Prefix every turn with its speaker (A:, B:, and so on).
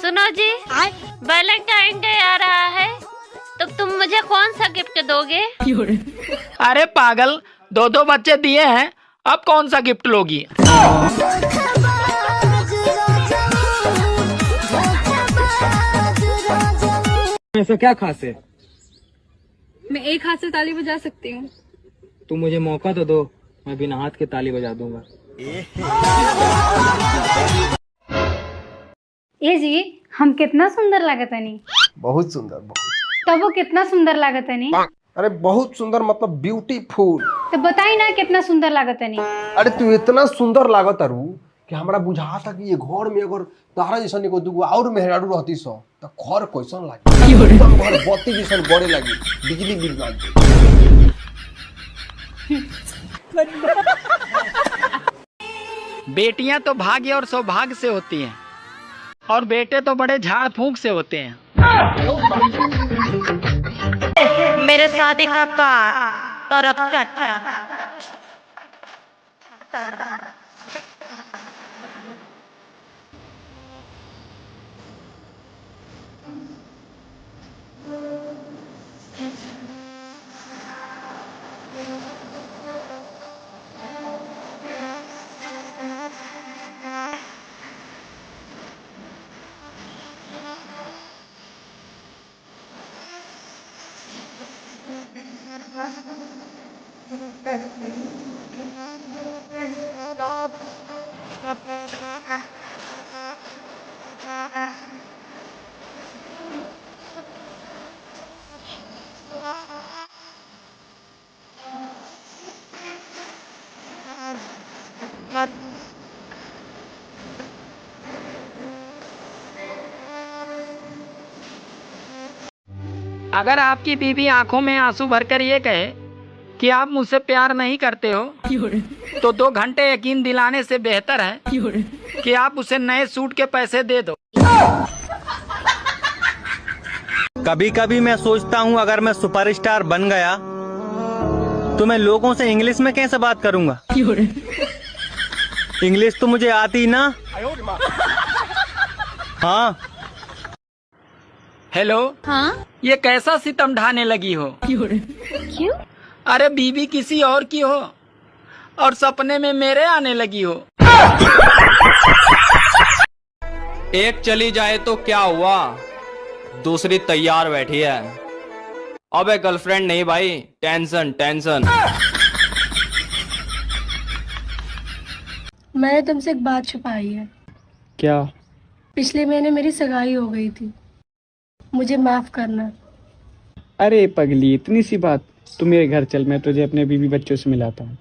A: सुनो जी, Valentine day आ रहा है तो तुम मुझे कौन सा गिफ्ट दोगे?
B: अरे पागल, दो दो बच्चे दिए हैं, अब कौन सा गिफ्ट लोगी?
C: ऐसा क्या खास है?
D: मैं एक हाथ से ताली बजा सकती हूँ।
C: तुम मुझे मौका तो दो, मैं बिना हाथ के ताली बजा दूंगा।
E: ए जी, हम कितना सुंदर लागतनी।
F: बहुत सुंदर, बहुत।
E: तब वो कितना सुंदर लागतनी।
F: अरे बहुत सुंदर मतलब ब्यूटीफुल।
E: तो बताई ना कितना सुंदर लागतनी।
F: अरे तू इतना सुंदर लागत अरु कि हमरा बुझा था कि ये घर में अगर तारा जैसा निको दुगो और मेहरारू रहती सो तो घर कैसन लागे? एकदम घर बत्ती जैसा बड़े लगी, बिजली बिल लागे।
B: बेटियां तो भाग्य और सौभाग्य से होती हैं और बेटे तो बड़े झाड़ फूंक से होते हैं।
A: मेरे शादी का तरफ
B: अगर आपकी बीवी आंखों में आंसू भरकर ये कहे कि आप मुझसे प्यार नहीं करते हो, तो 2 घंटे यकीन दिलाने से बेहतर है कि आप उसे नए सूट के पैसे दे दो।
G: कभी कभी मैं सोचता हूँ अगर मैं सुपरस्टार बन गया तो मैं लोगों से इंग्लिश में कैसे बात करूँगा? इंग्लिश तो मुझे आती ना। हाँ
B: हेलो,
D: हाँ?
B: ये कैसा सितम ढाने लगी हो?
D: क्यों?
B: अरे बीवी किसी और की हो और सपने में मेरे आने लगी हो।
H: एक चली जाए तो क्या हुआ, दूसरी तैयार बैठी है। अबे गर्लफ्रेंड नहीं भाई, टेंशन टेंशन।
I: मैंने तुमसे एक बात छुपाई है।
C: क्या?
I: पिछले महीने मेरी सगाई हो गई थी, मुझे माफ करना।
C: अरे पगली, इतनी सी बात? तू मेरे घर चल, मैं तुझे अपने बीवी बच्चों से मिलाता हूँ।